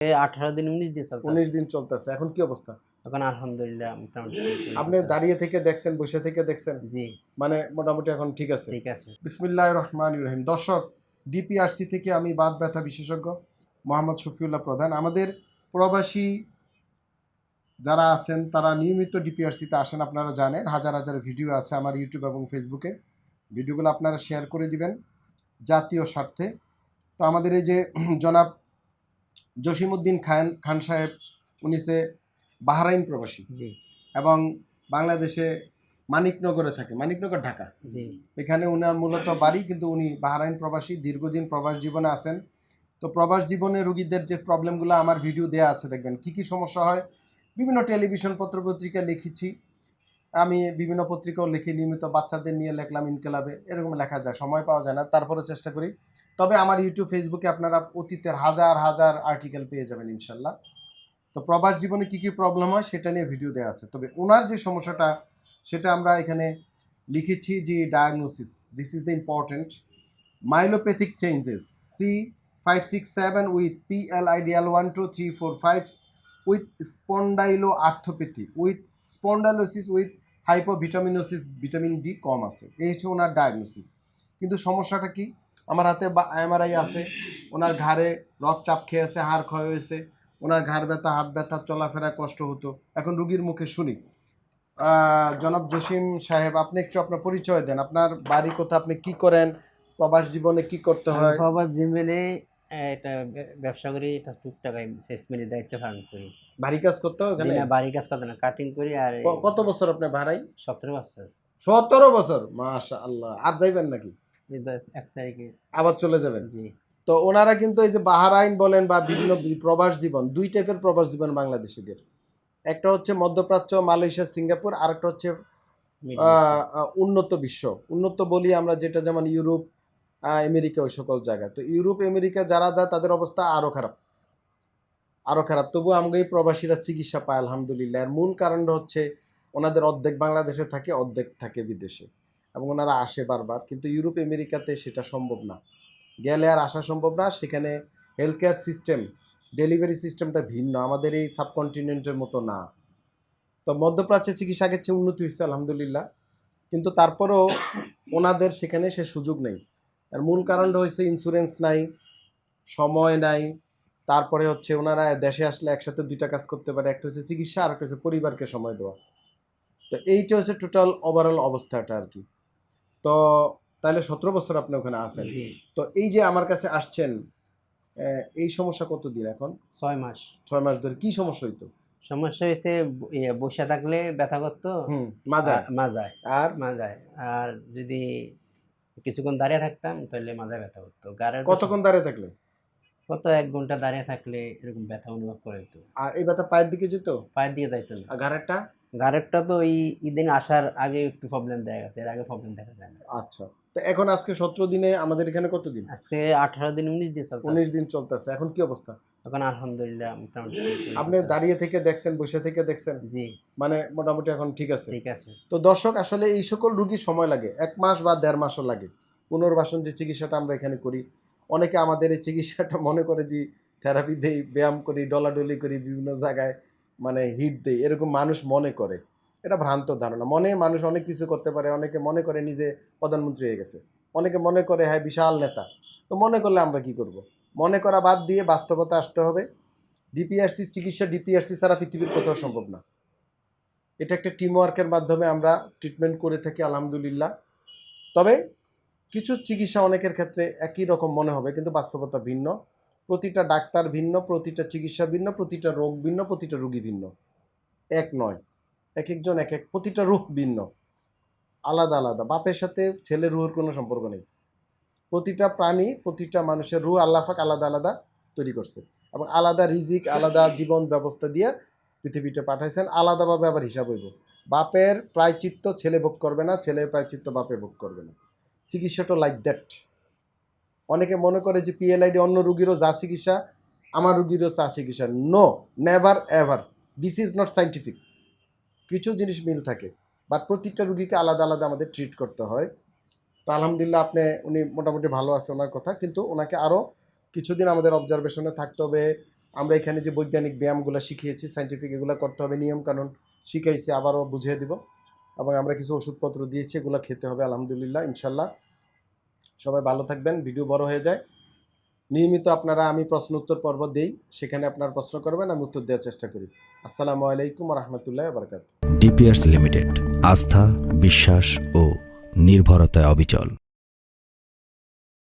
18 দিন 19 দিন চলতেছে। 19 দিন চলতেছে। এখন কি অবস্থা? এখন আলহামদুলিল্লাহ মোটামুটি আপনি দাঁড়িয়ে থেকে দেখছেন, বসে থেকে দেখছেন? জি মানে মোটামুটি এখন ঠিক আছে। ঠিক আছে। বিসমিল্লাহির রহমানির রহিম। দর্শক, ডিপিআরসি থেকে আমি বাত ব্যথা বিশেষজ্ঞ মোহাম্মদ শফিউল্লাহ প্রধান। আমাদের প্রবাসী যারা আছেন তারা নিয়মিত ডিপিআরসিতে আসেন, আপনারা জানেন। হাজার হাজার ভিডিও আছে আমার ইউটিউব এবং ফেসবুকে। ভিডিওগুলো আপনারা শেয়ার করে দিবেন জাতীয় স্বার্থে। তো আমাদের এই যে জনাব জসিমউদ্দিন খান সাহেব, উনি সে বাহরাইন প্রবাসী জি এবং বাংলাদেশে মানিকনগরে থাকে, মানিকনগর ঢাকা। জি এখানে উনার মূলত বাড়ি, কিন্তু উনি বাহরাইন প্রবাসী, দীর্ঘদিন প্রবাস জীবনে আছেন। তো প্রবাস জীবনে রোগীদের যে প্রবলেমগুলো আমার ভিডিও দেওয়া আছে, দেখবেন কি কি সমস্যা হয়। বিভিন্ন টেলিভিশন পত্রপত্রিকা লিখেছি, আমি বিভিন্ন পত্রিকাও লিখি, নিয়মিত বাচ্চাদের নিয়ে লেখলাম ইনকেলাবে, এরকম লেখা যায়, সময় পাওয়া যায় না, তারপরে চেষ্টা করি। তবে আমার ইউটিউব ফেসবুকে আপনারা অতীতের হাজার হাজার আর্টিকেল পেয়ে যাবেন ইনশাল্লাহ। তো প্রবাস জীবনে কি কি প্রবলেম হয় সেটা নিয়ে ভিডিও দেওয়া আছে। তবে ওনার যে সমস্যাটা সেটা আমরা এখানে লিখেছি যে diagnosis, this is the important. Myelopathic changes C567 with PLIDL 1 2 3 4 5 with spondyloarthropathy with spondylosis with hypovitaminosis, vitamin D কম আছে, এই হচ্ছে ওনার ডায়াগনোসিস। কিন্তু সমস্যাটা কি? আমার হাতে MRI আছে, ওনার ঘাড়ে রক্তচাপ খেয়েছে, হাড় ক্ষয় হয়েছে, ওনার ঘাড় ব্যথা, হাত ব্যথা, চলাফেরা কষ্ট হতো। এখন রুগীর মুখে শুনি। জনাব জসিম সাহেব, আপনি একটু আপনার পরিচয় দেন, আপনার বাড়ি কোথা, আপনি কি করেন, প্রবাস জীবনে কি করতে হয়? বাবা জিমেলে এটা ব্যবসা করি, এটা টুকটাক সেলসম্যানের দায়িত্ব পালন করি। ভারী কাজ করতে হয় জি ওখানে? না, বাড়ির কাজ করতে না, কাটিং করি। আর কত বছর আপনি ভাড়াই? 17 বছর। 17 বছর, মাশাআল্লাহ। আজ যাইবেন নাকি? 1 তারিখে আবার চলে যাবেন? জি তো ওনারা কিন্তু এই যে বাহরাইন বলেন বা বিভিন্ন প্রবাস জীবন, দুই টাইপের প্রবাস জীবন বাংলাদেশিদের। একটা হচ্ছে মধ্যপ্রাচ্য, মালয়েশিয়া, সিঙ্গাপুর, আর একটা হচ্ছে মিডল ইস্টে। উন্নত বিশ্ব। উন্নত বলি আমরা যেটা, যেমন ইউরোপ, আমেরিকা, ওই সকল জায়গায়। তো ইউরোপ আমেরিকা যারা যায় তাদের অবস্থা আরো খারাপ, আরো খারাপ। তবু আমাকে এই প্রবাসীরা চিকিৎসা পায় আলহামদুলিল্লাহ। এর মূল কারণটা হচ্ছে ওনাদের অর্ধেক বাংলাদেশে থাকে, অর্ধেক থাকে বিদেশে, এবং ওনারা আসে বারবার। কিন্তু ইউরোপ আমেরিকাতে সেটা সম্ভব না, গেলে আর আসা সম্ভব না। সেখানে হেলথ কেয়ার সিস্টেম, ডেলিভারি সিস্টেমটা ভিন্ন, আমাদের এই সাবকন্টিনেন্টের মতো না। তো মধ্যপ্রাচ্যে চিকিৎসা আগের চেয়ে উন্নতি হয়েছে আলহামদুলিল্লাহ, কিন্তু তারপরেও ওনাদের সেখানে সে সুযোগ নেই। আর মূল কারণটা হচ্ছে ইন্স্যুরেন্স নাই, সময় নাই, তারপরে হচ্ছে ওনারা দেশে আসলে একসাথে দুইটা কাজ করতে পারে, একটা হচ্ছে চিকিৎসা আর একটা হচ্ছে পরিবারকে সময় দেওয়া। তো এইটা হচ্ছে টোটাল ওভারঅল অবস্থাটা আর কি। তো তাহলে 17 বছর আপনি ওখানে আছেন। জি তো এই যে আমার কাছে আসছেন, এই সমস্যা কতদিন এখন? 6 মাস। 6 মাস ধরে কি সমস্যা হইতো? সমস্যা হয়েছে বসে থাকলে ব্যথা করতো, মাজায় মাজায়, আর মাজায়। আর যদি কিছুক্ষণ দাঁড়িয়ে থাকতাম তাহলে মাজায় ব্যথা করতো। গাড়ের কতক্ষণ দাঁড়িয়ে থাকলে? কত 1 ঘন্টা দাঁড়িয়ে থাকলে এরকম ব্যথা অনুভব করে হতো। আর এই ব্যথা পায়ের দিকে যেত? পায়ের দিকে যাইতো না। আর ঘাড়েরটা? ঘাড়েরটা তো এই ইদিন আসার আগে একটু প্রবলেম দেখা গেছে, এর আগে প্রবলেম দেখা যায় না। আচ্ছা। তো এখন আজকে 17 দিনে আমাদের এখানে কত দিন? আজকে 18 দিন 19 দিন চলতেছে। 19 দিন চলতেছে। এখন কি অবস্থা? এখন আলহামদুলিল্লাহ মোটামুটি আপনি দাঁড়িয়ে থেকে দেখছেন, বসে থেকে দেখছেন? জি মানে মোটামুটি এখন ঠিক আছে। ঠিক আছে। তো দর্শক, আসলে এই সকল রুগীর সময় লাগে, 1 মাস বা 1.5 মাসও লাগে। পুনর্বাসন যে চিকিৎসাটা আমরা এখানে করি, অনেকে আমাদের এই চিকিৎসাটা মনে করে যে থেরাপি দেই, ব্যায়াম করি, ডলাডলি করি, বিভিন্ন জায়গায় মানে হিট দেই, এরকম মানুষ মনে করে। এটা ভ্রান্ত ধারণা। মানুষ অনেক কিছু করতে পারে, অনেকে মনে করে নিজে প্রধানমন্ত্রী হয়ে গেছে, অনেকে মনে করে হ্যাঁ বিশাল নেতা। তো মনে করলে আমরা কি করব? মনে করা বাদ দিয়ে বাস্তবতা আসতে হবে। ডিপিআরসি চিকিৎসা ডিপিআরসি ছাড়া পৃথিবীর কোথাও সম্ভব না। এটা একটা টিম ওয়ার্কের মাধ্যমে আমরা ট্রিটমেন্ট করে থাকি আলহামদুলিল্লাহ। তবে কিছু চিকিৎসা অনেকের ক্ষেত্রে একই রকম মনে হবে, কিন্তু বাস্তবতা ভিন্ন। প্রতিটা ডাক্তার ভিন্ন, প্রতিটা চিকিৎসা ভিন্ন, প্রতিটা রোগ ভিন্ন, প্রতিটা রোগী ভিন্ন, এক নয়। এক একজন এক এক, প্রতিটা রূহ ভিন্ন, আলাদা আলাদা। বাপের সাথে ছেলের রুহের কোনো সম্পর্ক নেই। প্রতিটা প্রাণী, প্রতিটা মানুষের রুহ আল্লাহ পাক আলাদা আলাদা তৈরি করছে, এবং আলাদা রিজিক, আলাদা জীবন ব্যবস্থা দিয়ে পৃথিবীতে পাঠাইছেন। আলাদাভাবে আবার হিসাব হইব। বাপের প্রায়চিত্ত ছেলে ভোগ করবে না, ছেলের প্রায়চিত্ত বাপে ভোগ করবে না। চিকিৎসাটা লাইক দ্যাট। অনেকে মনে করে যে PLID অন্য রুগীরও যা চিকিৎসা, আমার রুগীরও চা চিকিৎসা। No, never ever, this is not scientific. কিছু জিনিস মিল থাকে, বাট প্রতিটা রুগীকে আলাদা আলাদা আমাদের ট্রিট করতে হয়। তো আলহামদুলিল্লাহ উনি মোটামুটি ভালো আছে ওনার কথা, কিন্তু ওনাকে আরও কিছুদিন আমাদের অবজারভেশনে থাকতে হবে। আমরা এখানে যে বৈজ্ঞানিক ব্যায়ামগুলো শিখিয়েছি, সাইন্টিফিক, এগুলো করতে হবে, নিয়মকানুন শিখাইছি, আবারও বুঝিয়ে দিব। এবং আমরা কিছু ওষুধপত্র দিয়েছি, এগুলো খেতে হবে আলহামদুলিল্লাহ ইনশাল্লাহ। সবাই ভালো থাকবেন। ভিডিও বড় হয়ে যায়, নিয়মিত আপনারা আমি প্রশ্ন উত্তর পর্ব দেই, সেখানে আপনারা প্রশ্ন করবেন, আমি উত্তর দেওয়ার চেষ্টা করি। আসসালামু আলাইকুম ওয়া রাহমাতুল্লাহি ওয়া বারাকাতুহু। ডিপিয়ার্স লিমিটেড, আস্থা, বিশ্বাস ও নির্ভরতায় অবিচল।